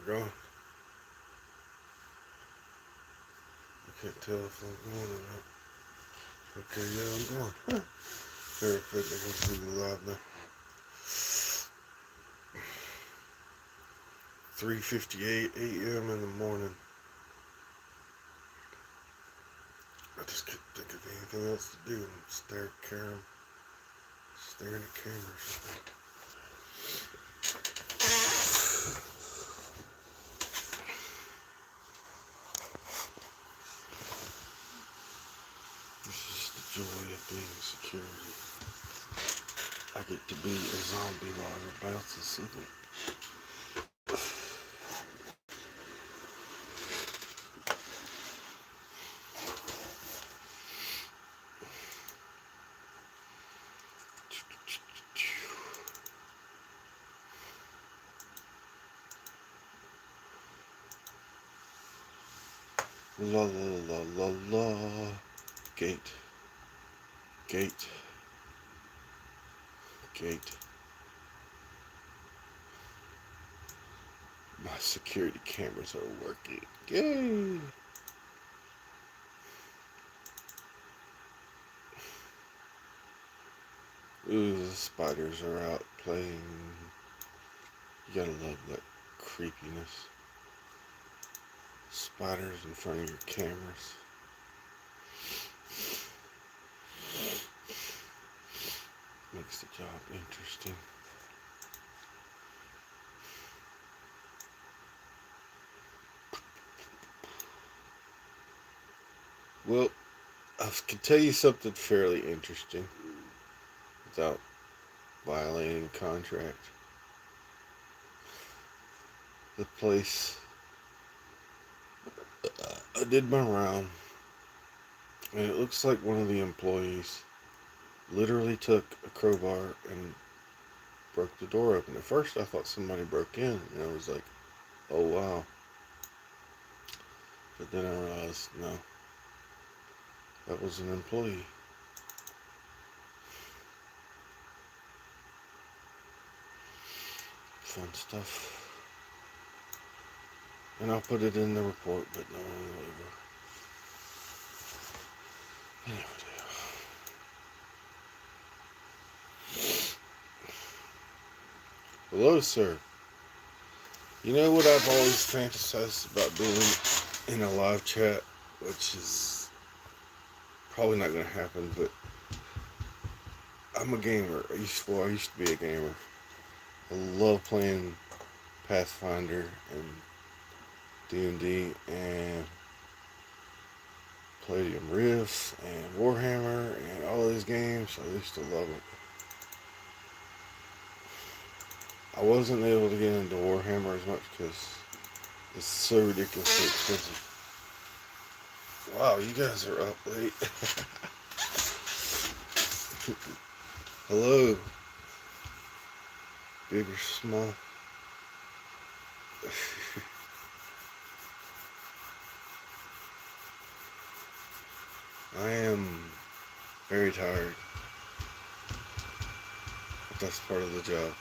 going. I can't tell if I'm going or not. Okay, yeah, I'm going. Perfect. I can see the live now. 3:58 a.m. in the morning. I just couldn't think of anything else to do. Staring at the camera or something. This is the joy of being security. I get to be a zombie while everybody else is sleeping. La la la la la. Gate. Gate. Gate. My security cameras are working. Yay! Ooh, the spiders are out playing. You gotta love that creepiness. Spiders in front of your cameras. Makes the job interesting. Well, I can tell you something fairly interesting without violating contract. The place, I did my round, and it looks like one of the employees literally took a crowbar and broke the door open. At first I thought somebody broke in, and I was like, oh wow. But then I realized, no, that was an employee. Fun stuff. And I'll put it in the report, but no one will ever. Anyway. Hello, sir. You know what I've always fantasized about doing in a live chat, which is probably not going to happen, but I'm a gamer. I used to be a gamer. I love playing Pathfinder and D&D and Palladium Rift and Warhammer and all these games. I used to love it. I wasn't able to get into Warhammer as much because it's so ridiculously expensive. Wow, you guys are up late. Hello. Big or small. I am very tired. But that's part of the job.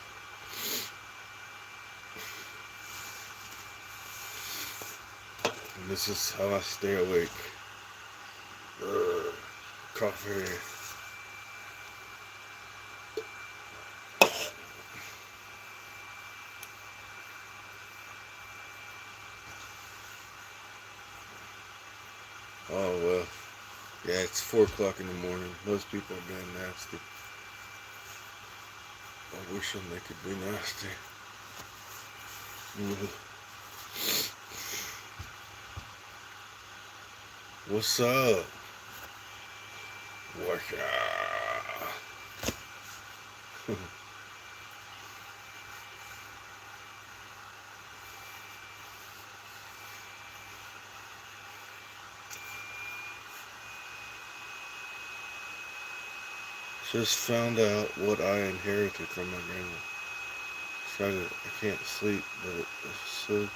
And this is how I stay awake. Coffee. Oh well. Yeah, it's 4 o'clock in the morning. Most people are being nasty. I wish them they could be nasty. What's up? What's up? Just found out what I inherited from my grandma. I can't sleep, but it's so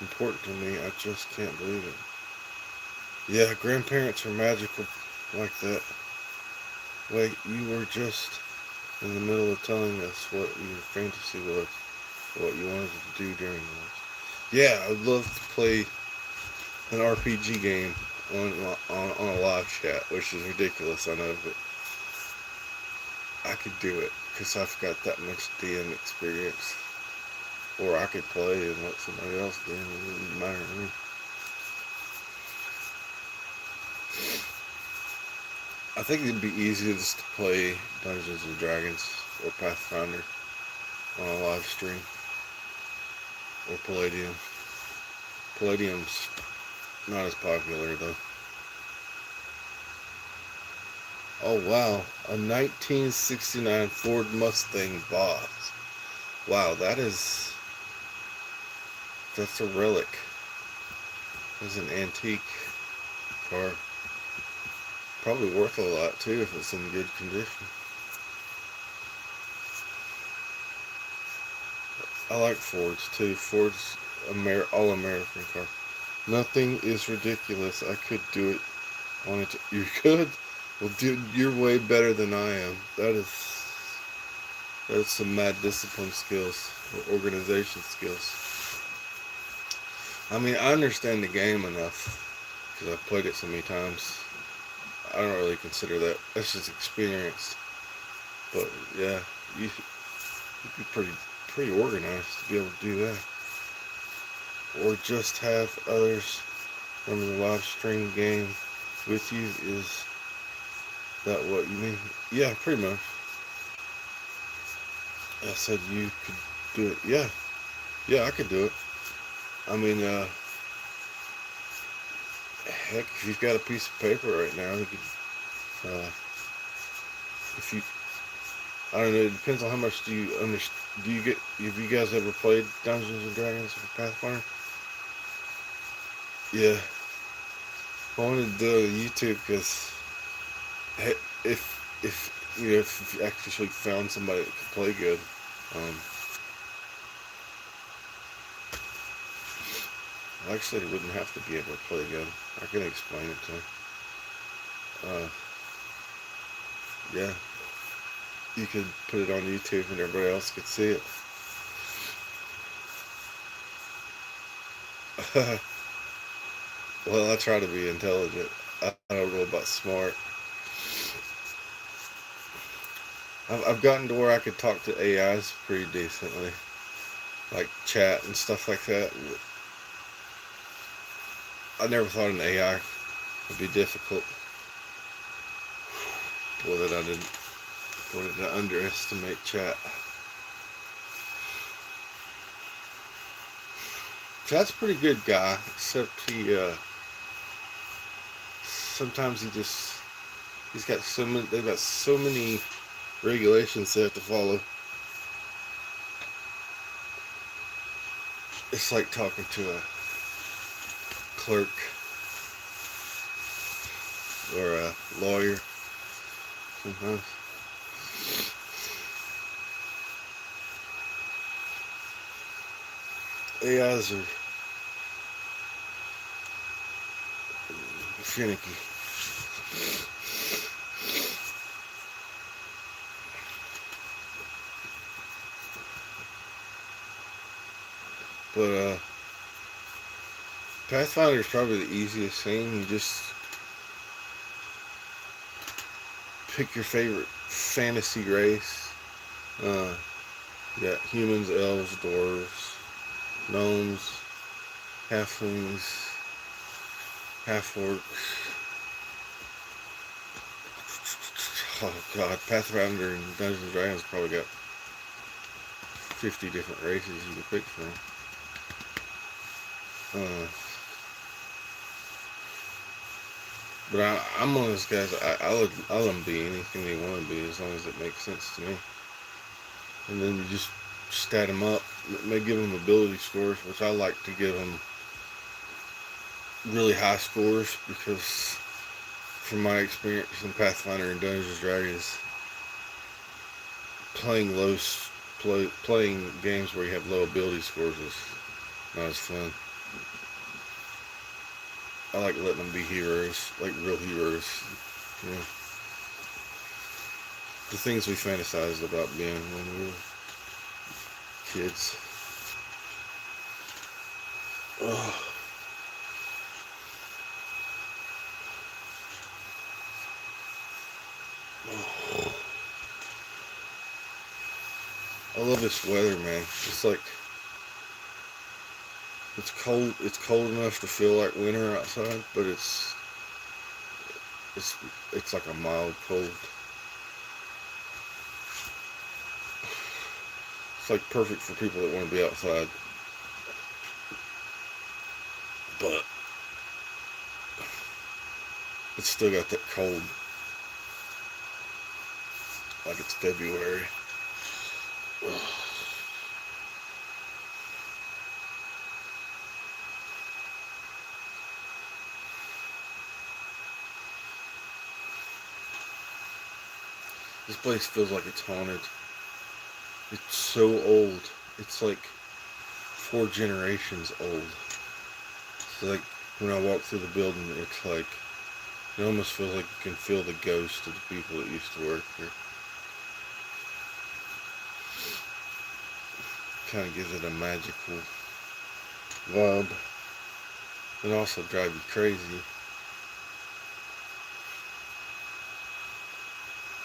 important to me, I just can't believe it. Yeah, grandparents are magical like that. Wait, you were just in the middle of telling us what your fantasy was, what you wanted to do during this. Yeah, I'd love to play an RPG game on a live chat, which is ridiculous, I know, but I could do it because I've got that much DM experience. Or I could play and let somebody else do it. It wouldn't matter to me. I think it'd be easier just to play Dungeons and Dragons or Pathfinder on a live stream or Palladium. Palladium's not as popular though. Oh wow, a 1969 Ford Mustang Boss. Wow, that's a relic. It's an antique car. Probably worth a lot too if it's in good condition. I like Fords too. Ford's all American car. Nothing is ridiculous. I could do it on it. You could? Well, dude, you're way better than I am. That's some mad discipline skills or organization skills. I mean, I understand the game enough because I've played it so many times. I don't really consider that. That's just experience. But yeah, you'd be pretty organized to be able to do that. Or just have others from the live stream game with you. Is that what you mean? Yeah, pretty much. I said you could do it. Yeah, I could do it. I mean, heck, if you've got a piece of paper right now, you could, if you, I don't know, it depends on how much do you understand. Have you guys ever played Dungeons and Dragons or Pathfinder? Yeah. I wanted to do it on YouTube because if you actually found somebody that could play good, um, actually, they wouldn't have to be able to play good. I can explain it to them. Yeah, you could put it on YouTube and everybody else could see it. Well, I try to be intelligent. I don't know about smart. I've gotten to where I could talk to AIs pretty decently, like chat and stuff like that. I never thought an AI would be difficult. Boy, that I didn't. Boy, did I underestimate chat. Chat's a pretty good guy, except sometimes he's got so many. They've got so many regulations they have to follow. It's like talking to a clerk or a lawyer sometimes. AIs are finicky. But Pathfinder is probably the easiest thing. You just pick your favorite fantasy race. You got humans, elves, dwarves, gnomes, halflings, half-orcs. Oh god, Pathfinder and Dungeons and Dragons probably got 50 different races you can pick from. But I'm one of those guys. I'll let them be anything they want to be as long as it makes sense to me. And then you just stat them up. It may give them ability scores, which I like to give them really high scores because, from my experience in Pathfinder and Dungeons and Dragons, playing playing games where you have low ability scores is not as fun. I like letting them be heroes, like real heroes. You know, the things we fantasized about being when we were kids. Ugh. I love this weather, man. It's like it's cold. It's cold enough to feel like winter outside, but it's it's like a mild cold. It's like perfect for people that want to be outside, but it's still got that cold, like it's February. This place feels like it's haunted. It's so old. It's like 4 generations old. It's like when I walk through the building, it's like it almost feels like you can feel the ghost of the people that used to work here. Kind of gives it a magical vibe, and also drive you crazy.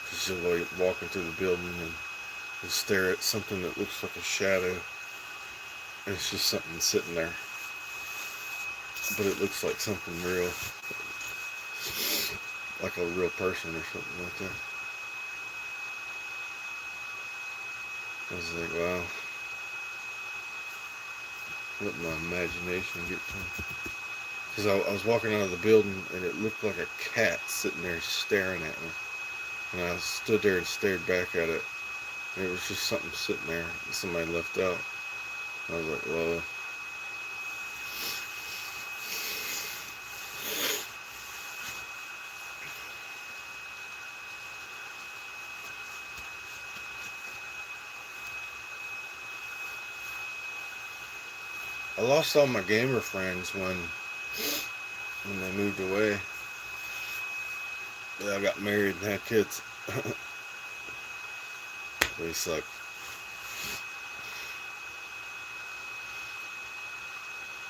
Because you'll be walking through the building and stare at something that looks like a shadow, and it's just something sitting there, but it looks like something real, like a real person or something like that. I was like, wow, let my imagination get to me. Because I was walking out of the building and it looked like a cat sitting there staring at me. And I stood there and stared back at it. And it was just something sitting there that somebody left out. I was like, whoa. I lost all my gamer friends when they moved away. I got married and had kids. They suck.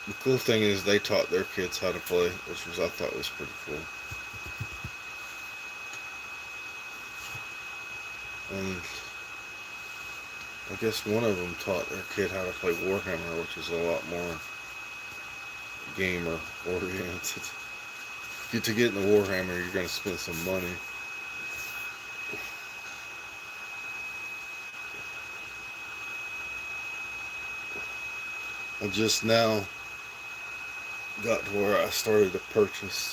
The cool thing is they taught their kids how to play, which I thought was pretty cool. And I guess one of them taught their kid how to play Warhammer, which is a lot more gamer oriented. To get in the Warhammer, you're going to spend some money. I just now got to where I started to purchase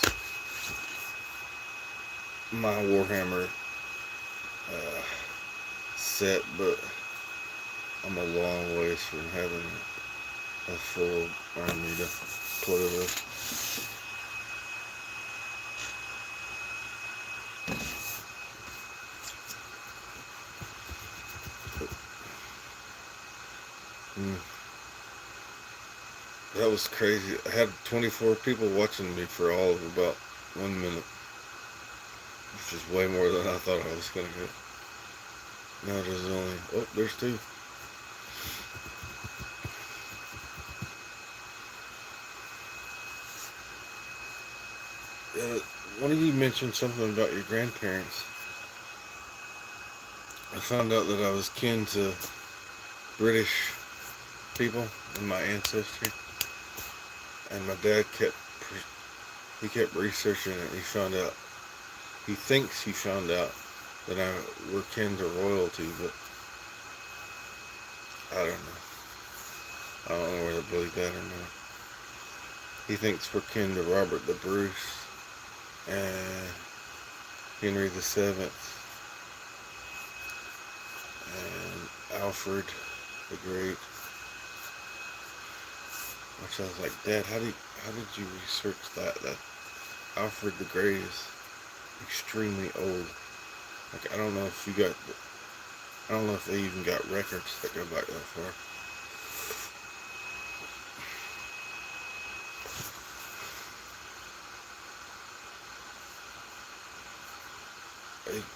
my Warhammer set, but I'm a long ways from having a full army to play with. That was crazy. I had 24 people watching me for all of about 1 minute, which is way more than I thought I was going to get. Now there's only, oh, there's 2. One of you mentioned something about your grandparents. I found out that I was kin to British people in my ancestry, and my dad kept researching it. And he thinks he found out that we're kin to royalty, but I don't know. I don't know whether to believe that or not. He thinks we're kin to Robert the Bruce and Henry the Seventh and Alfred the Great. Which I was like, Dad, how did you research that? That Alfred the Great is extremely old. Like, I don't know if they even got records that go back that far.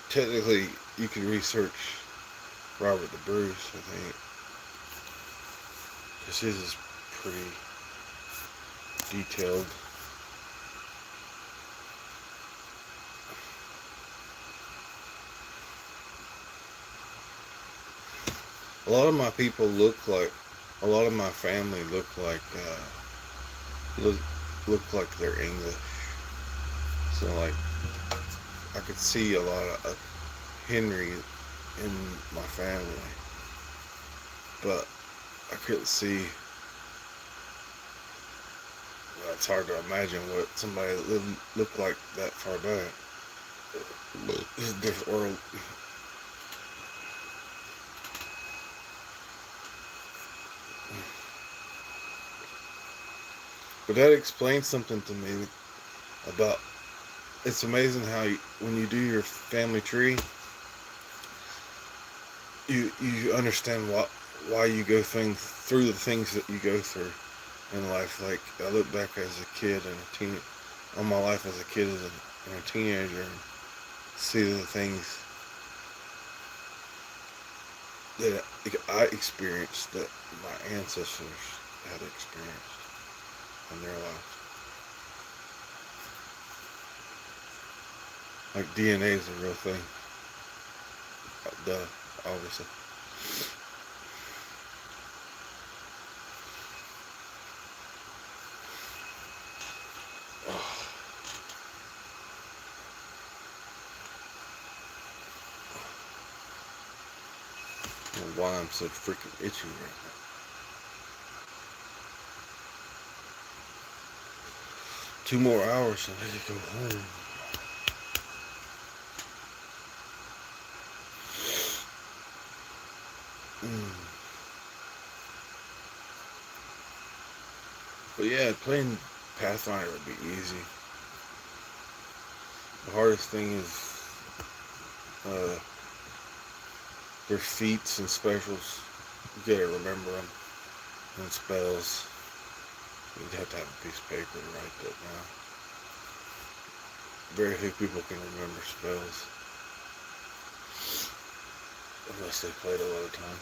Technically, you can research Robert the Bruce, I think, because his is pretty detailed. A lot of my people look like, a lot of my family look look like they're English. So like I could see a lot of Henry in my family, but I couldn't see. Well, it's hard to imagine what somebody looked like that far back. It's a different world. But that explains something to me about. It's amazing how when you do your family tree, you understand why you go through the things that you go through in life. Like I look back as a kid and a teen, on my life as a kid and a teenager, and see the things that I experienced that my ancestors had experienced in their life. Like DNA is a real thing. Duh, obviously. Oh, I don't know why I'm so freaking itchy right now. 2 more hours and I can go home. Mm. But yeah, playing Pathfinder would be easy. The hardest thing is uh, their feats and specials. You gotta remember them. And spells. You'd have to have a piece of paper to write that down. Very few people can remember spells. Unless they played a long time.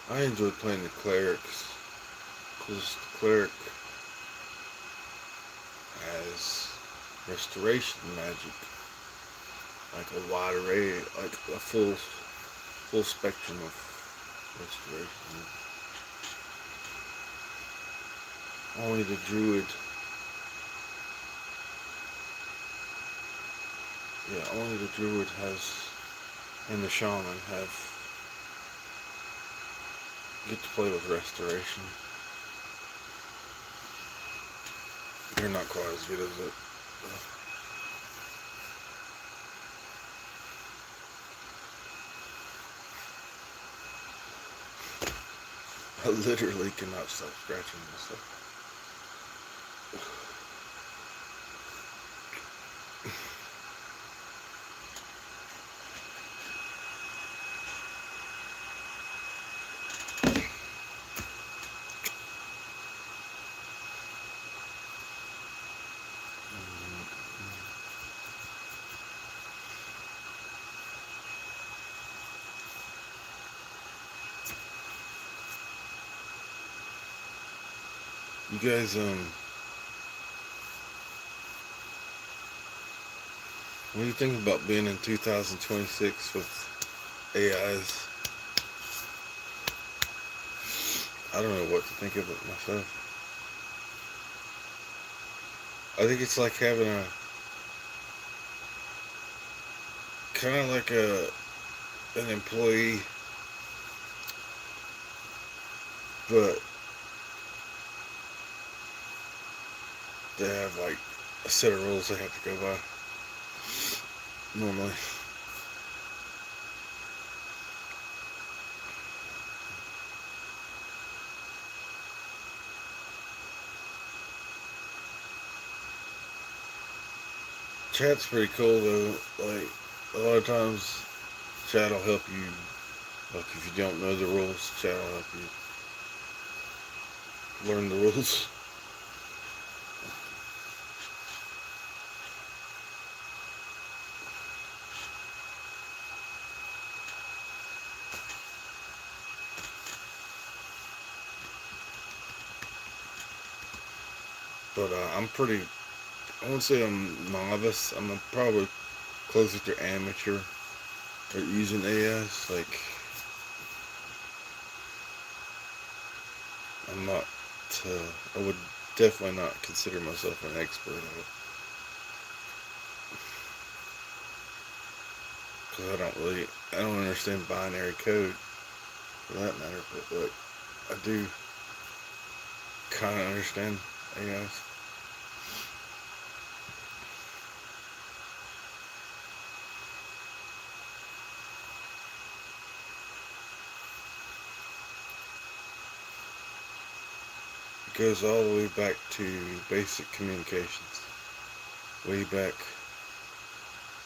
I enjoy playing the clerics. Because the cleric has restoration magic. Like a wide array, like a full spectrum of restoration. Only the druid, only the druid has, and the shaman get to play with restoration. They're not quite as good as it. I literally cannot stop scratching myself. You guys, what do you think about being in 2026 with AIs? I don't know what to think of it myself. I think it's like having kind of like an employee, but they have like a set of rules they have to go by normally. Chat's pretty cool though. Like a lot of times chat will help you. Like if you don't know the rules, chat will help you learn the rules. But I won't say I'm novice. I'm probably closer to amateur at using AS. Like, I'm not, I would definitely not consider myself an expert at it. Because I don't understand binary code for that matter. But like, I do kind of understand AS. It goes all the way back to basic communications. Way back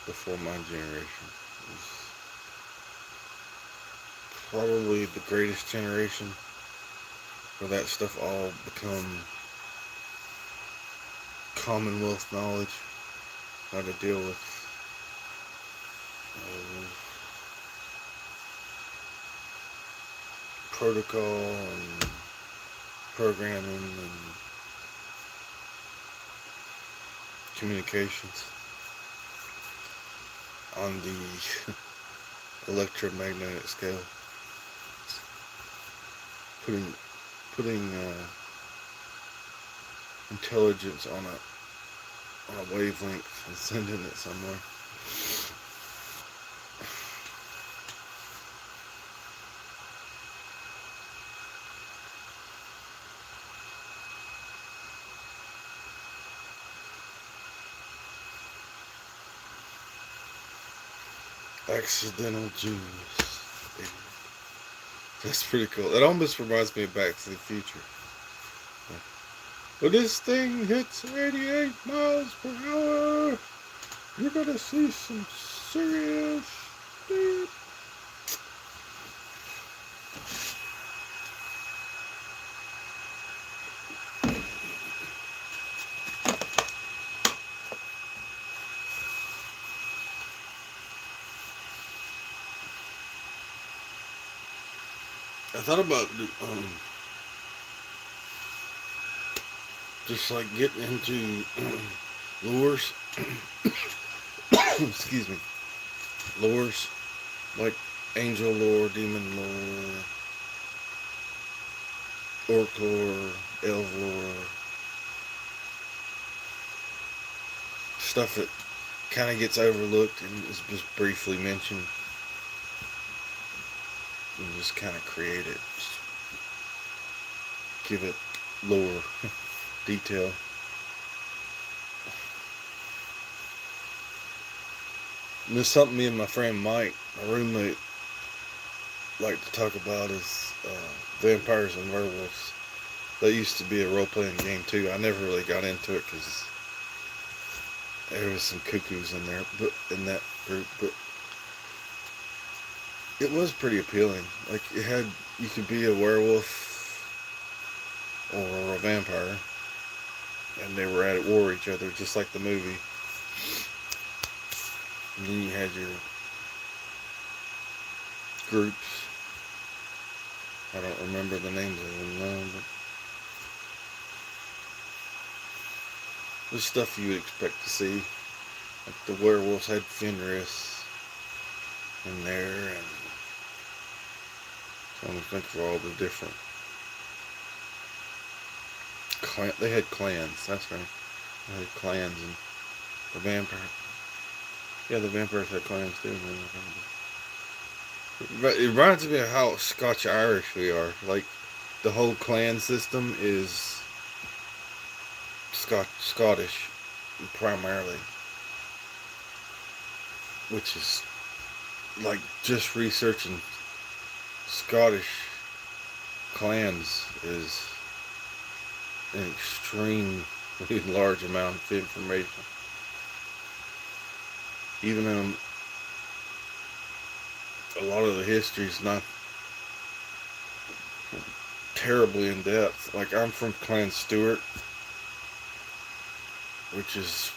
before my generation. It was probably the greatest generation where that stuff all become commonwealth knowledge, how to deal with protocol and programming and communications on the electromagnetic scale. Putting intelligence on a wavelength and sending it somewhere. Accidental genius. That's pretty cool. It almost reminds me of Back to the Future. When this thing hits 88 miles per hour, you're gonna see some serious shit. I thought about just like getting into lures. Excuse me. Lures like angel lore, demon lore, orc lore, elf lore, stuff that kind of gets overlooked and is just briefly mentioned. And just kind of create it. Just give it lore, detail. And there's something me and my friend Mike, my roommate, like to talk about is vampires and werewolves. That used to be a role-playing game too. I never really got into it because there was some cuckoos in there, but in that group. But it was pretty appealing. Like you could be a werewolf or a vampire, and they were at war with each other, just like the movie. And then you had your groups. I don't remember the names of them now, but the stuff you would expect to see. Like the werewolves had Fenris in there, and trying to think of all the different they had clans. That's right. They had clans, and the vampire. Yeah, the vampires had clans too. But it reminds me of how Scotch-Irish we are. Like, the whole clan system is Scottish, primarily. Which is, like, just researching Scottish clans is an extremely large amount of information. Even a lot of the history is not terribly in depth. Like, I'm from Clan Stewart, which is,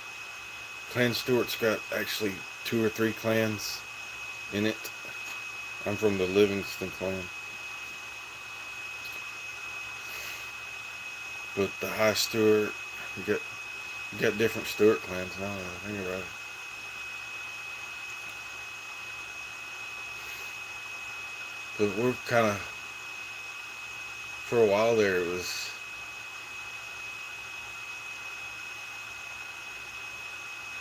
Clan Stewart's got actually 2 or 3 clans in it. I'm from the Livingston clan. But the High Stewart, you got different Stewart clans now that I think about it. But we're kind of, for a while there, it was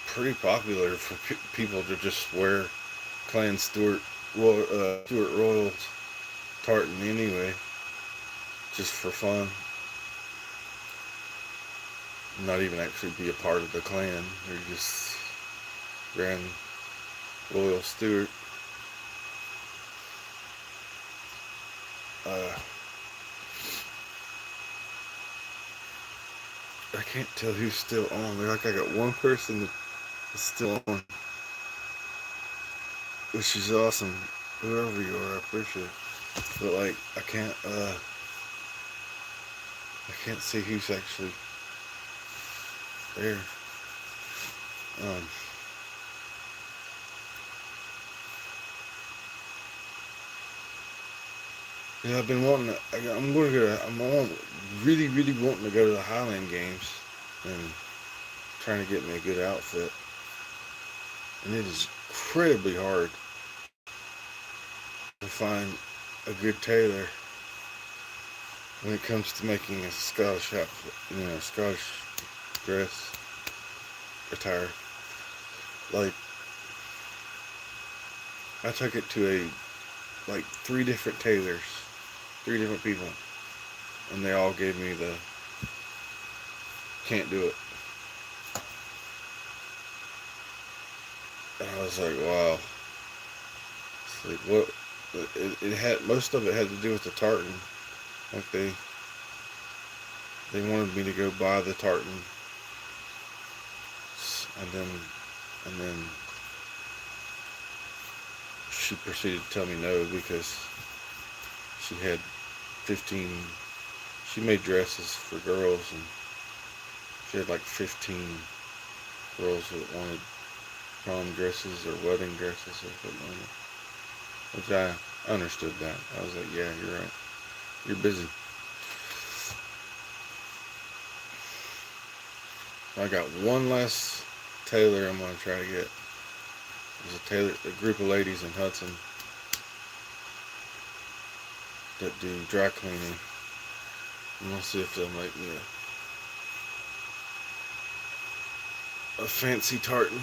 pretty popular for people to just wear Clan Stewart Royals tartan anyway, just for fun. Not even actually be a part of the clan. They're just Grand Royal Stewart. I can't tell who's still on. Like, I got one person that's still on, which is awesome. Whoever you are, I appreciate it. But like, I can't see who's actually there. Yeah, I've been wanting to. I'm going to go. Really, really wanting to go to the Highland Games and trying to get me a good outfit. And it is incredibly hard to find a good tailor when it comes to making a Scottish outfit, Scottish dress attire. Like, I took it to like 3 different tailors, 3 different people, and they all gave me the can't do it. And I was like, wow. It's like, what? It had, most of it had to do with the tartan. Like, they wanted me to go buy the tartan, and then she proceeded to tell me no, because she had 15. She made dresses for girls, and she had like 15 girls that wanted prom dresses or wedding dresses or something like that. Which I understood that. I was like, yeah, you're right. You're busy. I got one last tailor I'm going to try to get. There's a group of ladies in Hudson that do dry cleaning. And we'll see if they'll make me a fancy tartan.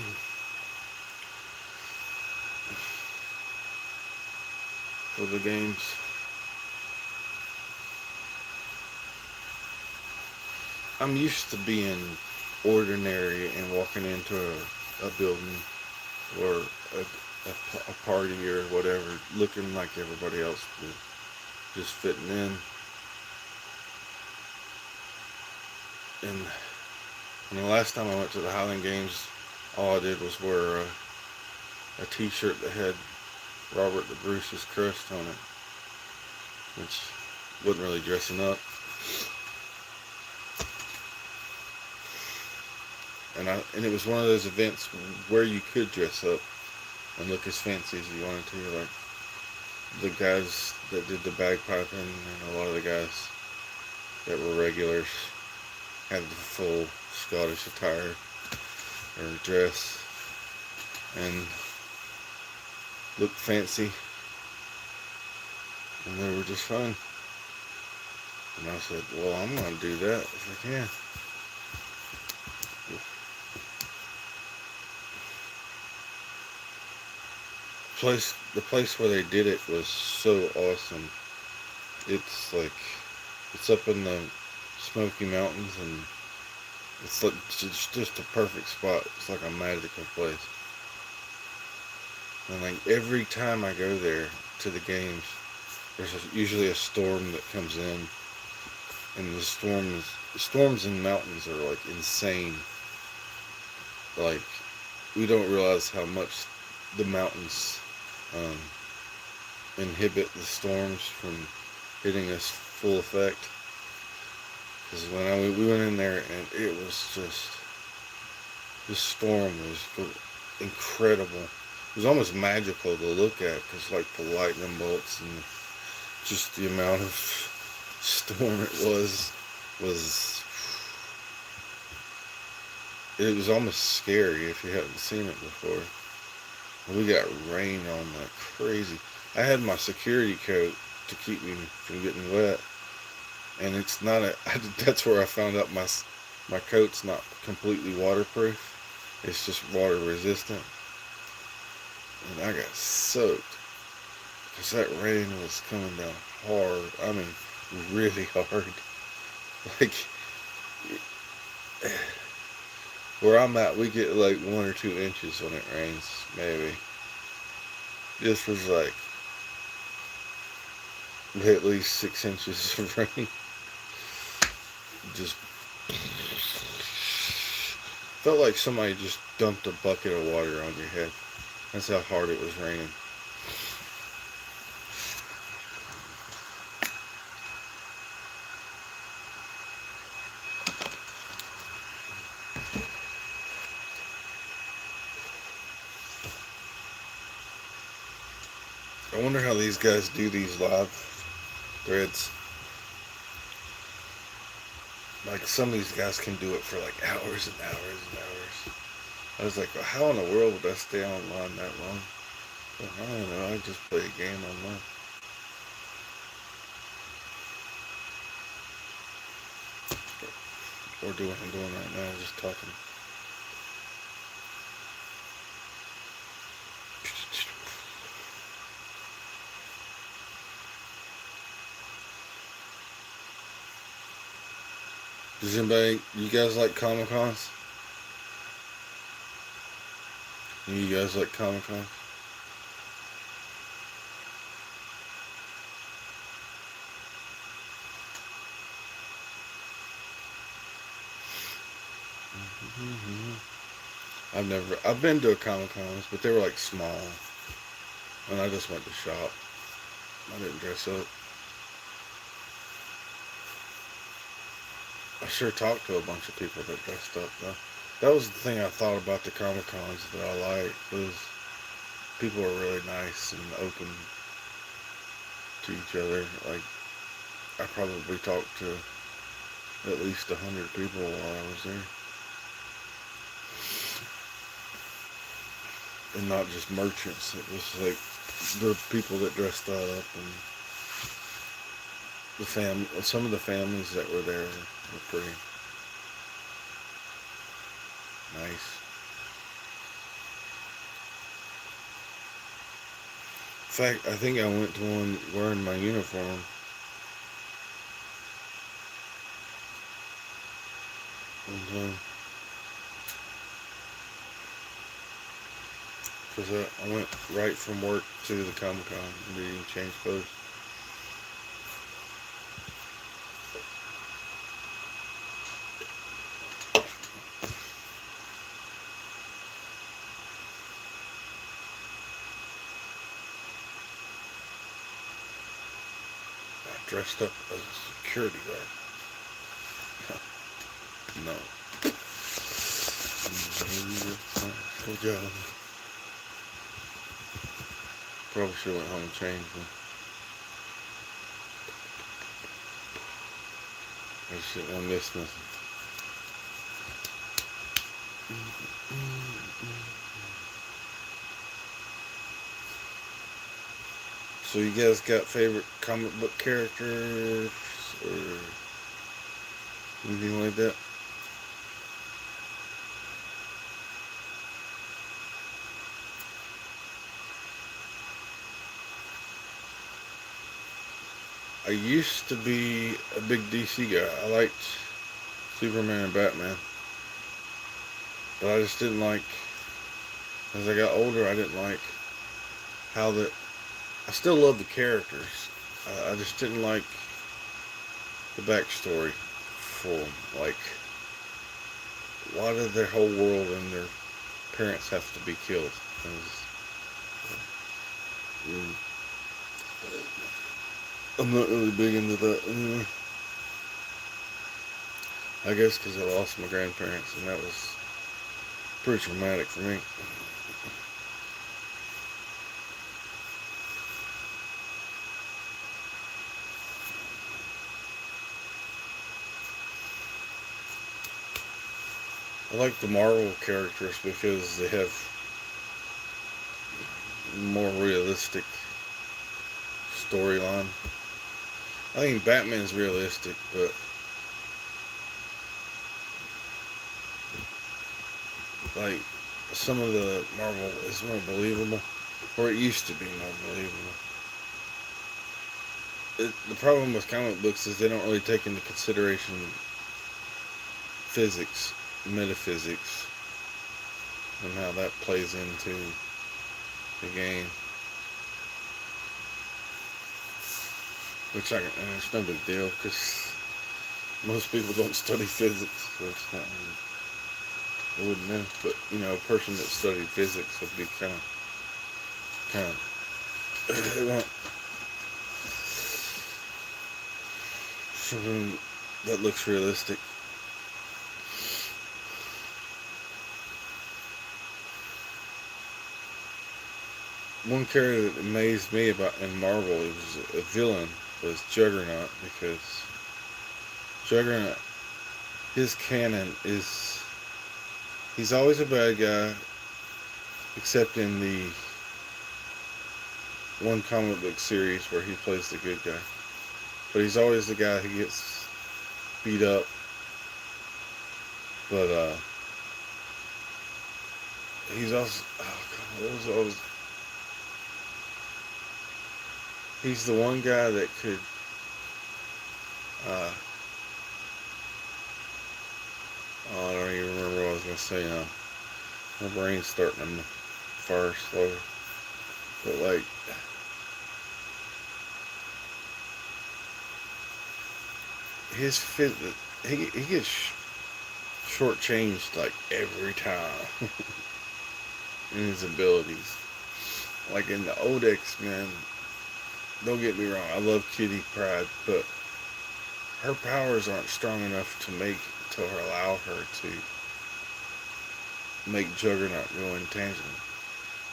For the games. I'm used to being ordinary and walking into a building or a party or whatever, looking like everybody else, just fitting in. And the last time I went to the Highland Games, all I did was wear a t-shirt that had Robert the Bruce's crest on it, which wasn't really dressing up. And it was one of those events where you could dress up and look as fancy as you wanted to. Like, the guys that did the bagpiping and a lot of the guys that were regulars had the full Scottish attire or dress and looked fancy, and they were just fun. And I said, well, I'm going to do that if I can. The place where they did it was so awesome. It's like, it's up in the Smoky Mountains, and it's like just a perfect spot. It's like a magical place. And like, every time I go there to the games, there's usually a storm that comes in, and the storms in mountains are like insane. Like, we don't realize how much the mountains inhibit the storms from hitting us full effect. Because when we went in there, and it was just, this storm was incredible. It was almost magical to look at, because like the lightning bolts and just the amount of storm it was almost scary if you hadn't seen it before. We got rain on like crazy. I had my security coat to keep me from getting wet, and it's not that's where I found out my coat's not completely waterproof. It's just water resistant, and I got soaked because that rain was coming down hard. I mean, really hard. Like where I'm at, we get like 1 or 2 inches when it rains, maybe. This was like at least 6 inches of rain. Just felt like somebody just dumped a bucket of water on your head. That's how hard it was raining. I wonder how these guys do these live threads. Like, some of these guys can do it for like hours and hours and hours. I was like, well, how in the world would I stay online that long? Well, I don't know, I just play a game online. Or do what I'm doing right now, just talking. Does anybody, you guys like Comic Cons? You guys like Comic Cons? I've been to a Comic Cons, but they were like small. And I just went to shop. I didn't dress up. I sure talked to a bunch of people that dressed up though. That was the thing I thought about the Comic Cons that I liked, was people were really nice and open to each other. Like, I probably talked to at least 100 people while I was there. And not just merchants, it was like the people that dressed up, and some of the families that were there were pretty nice. In fact, I think I went to one wearing my uniform. Because I went right from work to the Comic Con and didn't even change clothes. I dressed up as a security guard. No. Good job. Probably should have went home and changed them. I just didn't want to miss nothing. So you guys got favorite comic book characters or anything like that? I used to be a big DC guy. I liked Superman and Batman. But I just didn't like, as I got older, I didn't like how I still love the characters. I just didn't like the backstory for them. Like, why did their whole world and their parents have to be killed? I'm not really big into that anymore. I guess because I lost my grandparents, and that was pretty traumatic for me. I like the Marvel characters because they have more realistic storyline. I think Batman's realistic, but like some of the Marvel is more believable, or it used to be more believable. The problem with comic books is they don't really take into consideration physics, metaphysics, and how that plays into the game. Which and it's no big deal because most people don't study physics, so it's not. I wouldn't know, but you know, a person that studied physics would be kind of, they want something that looks realistic. One character that amazed me about in Marvel, it was a villain, was Juggernaut, because Juggernaut, his canon is, he's always a bad guy, except in the one comic book series where he plays the good guy. But he's always the guy who gets beat up. But he's also, oh God, what was always, he's the one guy that could oh, I don't even remember what I was gonna say now. My brain's starting to fire slow. But like, his fit, he gets shortchanged like every time in his abilities. Like in the old X-Men, don't get me wrong, I love Kitty Pryde, but her powers aren't strong enough to allow her to make Juggernaut go intangible.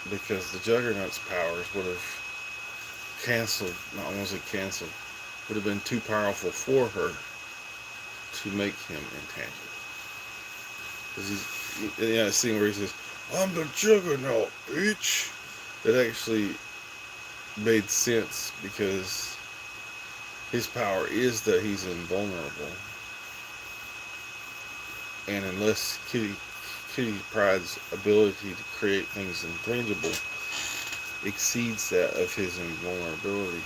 Because the Juggernaut's powers would have not only canceled, would have been too powerful for her to make him intangible. Because a scene where he says, "I'm the Juggernaut, bitch." It actually made sense because his power is that he's invulnerable. And unless Kitty Pryde's ability to create things intangible exceeds that of his invulnerability,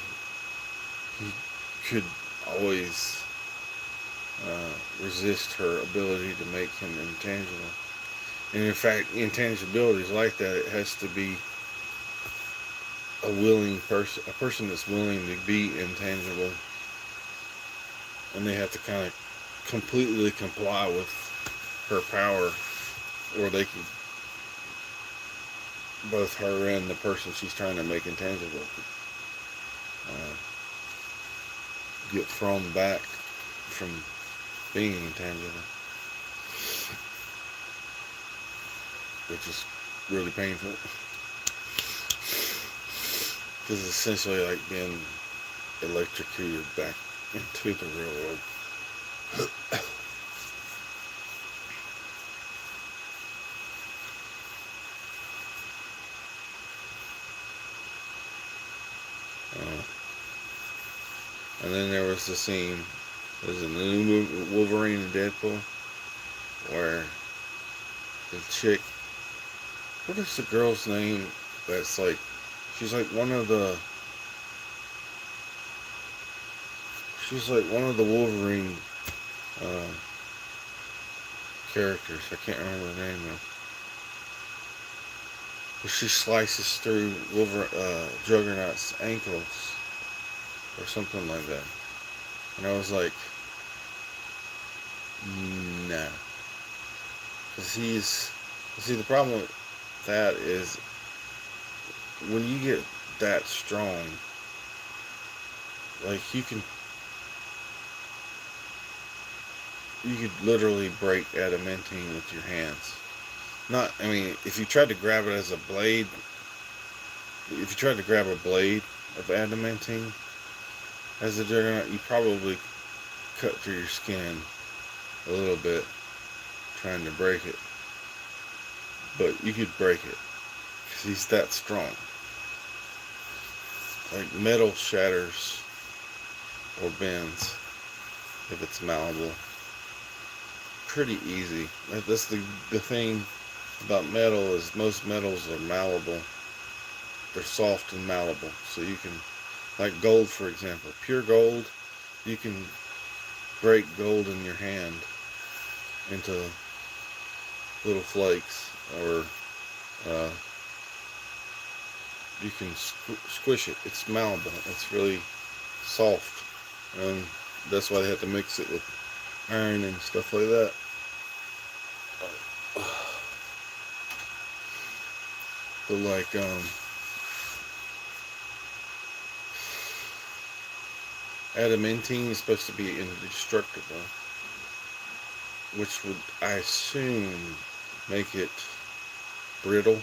he could always resist her ability to make him intangible. And in fact, intangibility is like that. It has to be a willing person, a person that's willing to be intangible, and they have to kind of completely comply with her power, or they can, both her and the person she's trying to make intangible, get thrown back from being intangible, which is really painful. This is essentially like being electrocuted back into the real world. And then there was the scene, there's a new Wolverine and Deadpool, where the chick, what is the girl's name that's like, she's like one of the Wolverine characters. I can't remember her name though. But she slices through Juggernaut's ankles or something like that. And I was like, nah. Because the problem with that is when you get that strong, like you could literally break adamantine with your hands. Not, I mean, if you tried to grab it as a blade, if you tried to grab a blade of adamantine as a juggernaut, you probably cut through your skin a little bit trying to break it. But you could break it because he's that strong. Like metal shatters or bends if it's malleable pretty easy. That's the thing about metal is most metals are malleable. They're soft and malleable. So you can, like gold for example, pure gold, you can break gold in your hand into little flakes, or you can squish it. It's malleable. It's really soft, and that's why they have to mix it with iron and stuff like that. But like adamantine is supposed to be indestructible, which would, I assume, make it brittle.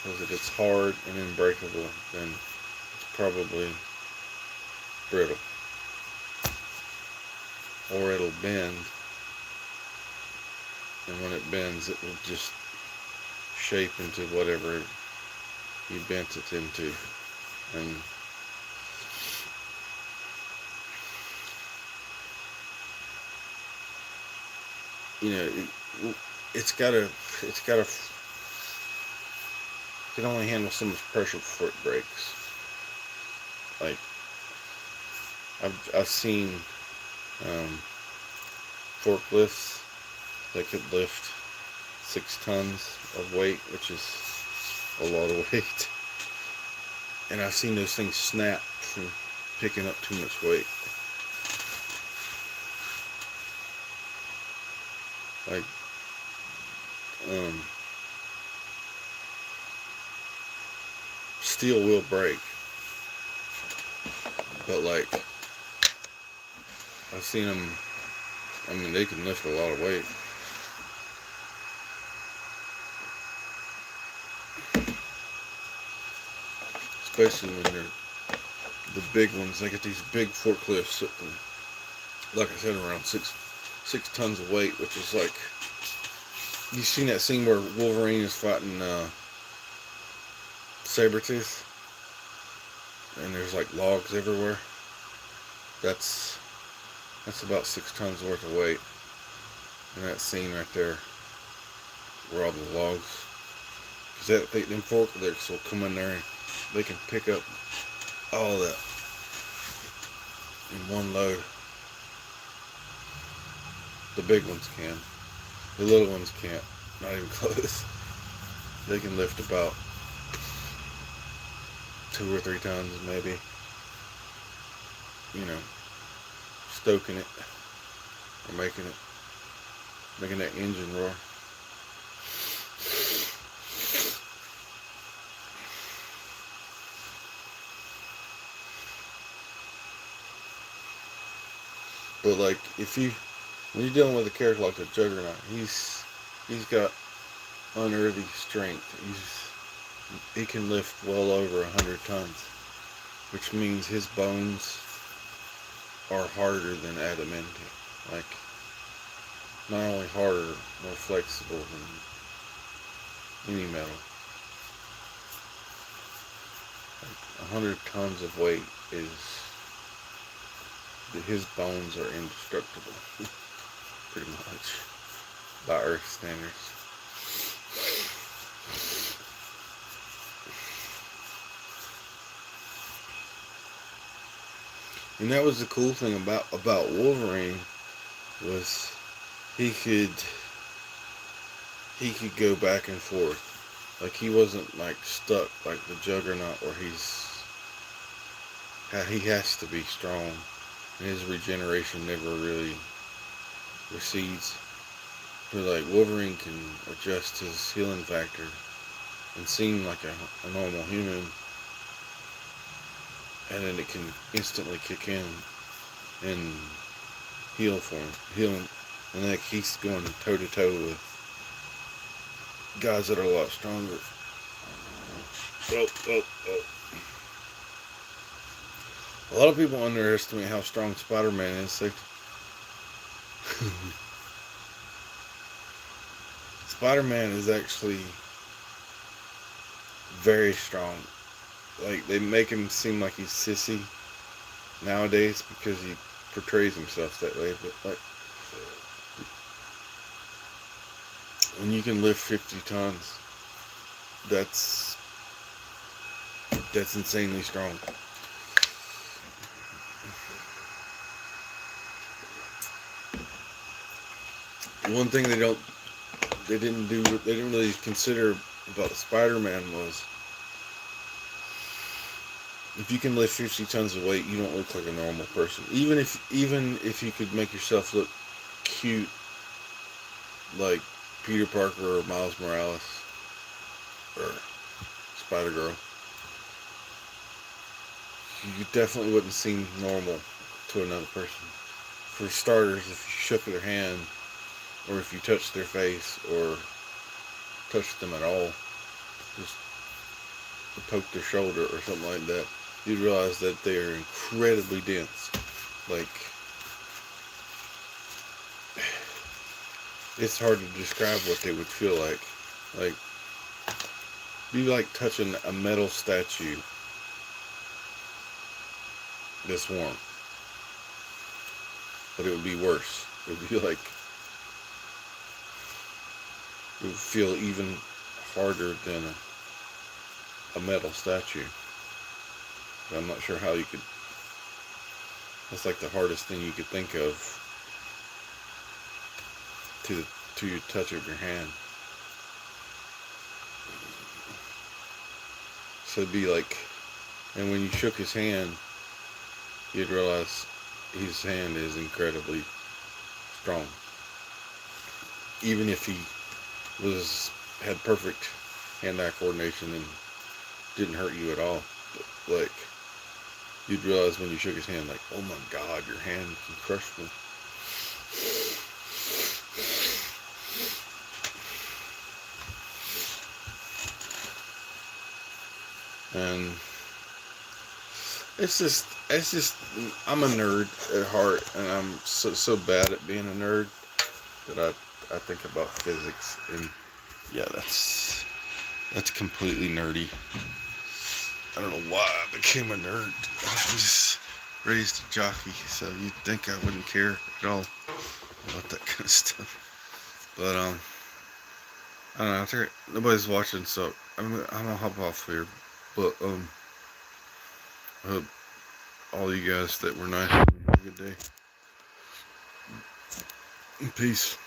Because if it's hard and unbreakable, then it's probably brittle. Or it'll bend, and when it bends, it will just shape into whatever you bent it into. And you know, it can only handle so much pressure before it breaks. Like I've seen forklifts that could lift 6 tons of weight, which is a lot of weight. And I've seen those things snap from picking up too much weight. Like, steel will break, but like, I've seen them, I mean, they can lift a lot of weight. Especially when they're the big ones. They get these big forklifts that can, like I said, around six tons of weight, which is like, you seen that scene where Wolverine is fighting Sabretooth, and there's like logs everywhere? That's about 6 tons worth of weight in that scene right there, where all the logs, because them forklifts will come in there and they can pick up all that in one load. The big ones can. The little ones can't. Not even close. They can lift about 2 or 3 tons, maybe. You know, stoking it or making that engine roar. But like, when you're dealing with a character like the Juggernaut, he's got unearthly strength. He can lift well over 100 tons, which means his bones are harder than adamantine. Like, not only harder, more flexible than any metal. Like 100 tons of weight his bones are indestructible, pretty much, by Earth standards. And that was the cool thing about Wolverine, was he could go back and forth. Like, he wasn't like stuck like the Juggernaut, where he has to be strong, and his regeneration never really recedes. But like, Wolverine can adjust his healing factor and seem like a normal human, and then it can instantly kick in and heal him, and then he's going toe to toe with guys that are a lot stronger. Oh. A lot of people underestimate how strong Spider-Man is. Spider-Man is actually very strong. Like, they make him seem like he's sissy nowadays because he portrays himself that way. But like, when you can lift 50 tons, that's insanely strong. One thing they didn't really consider about Spider-Man was, if you can lift 50 tons of weight, you don't look like a normal person. Even if you could make yourself look cute, like Peter Parker or Miles Morales or Spider-Girl, you definitely wouldn't seem normal to another person. For starters, if you shook their hand, or if you touched their face, or touched them at all, just poke their shoulder or something like that, you'd realize that they are incredibly dense. Like, it's hard to describe what they would feel like. Like, be like touching a metal statue that's warm. But it would be worse. It would be like, it would feel even harder than a metal statue. But I'm not sure how you could. That's like the hardest thing you could think of to your touch of your hand. So it'd be like, and when you shook his hand, you'd realize his hand is incredibly strong. Even if he had perfect hand-eye coordination and didn't hurt you at all, but like, you'd realize when you shook his hand, like, oh my God, your hand can crush me. And it's just, I'm a nerd at heart, and I'm so bad at being a nerd that I think about physics, and yeah, that's completely nerdy. I don't know why I became a nerd. I was just raised a jockey, so you'd think I wouldn't care at all about that kind of stuff. But I don't know. I think nobody's watching, so I'm gonna hop off here. But I hope all you guys that were nice have a good day. Peace.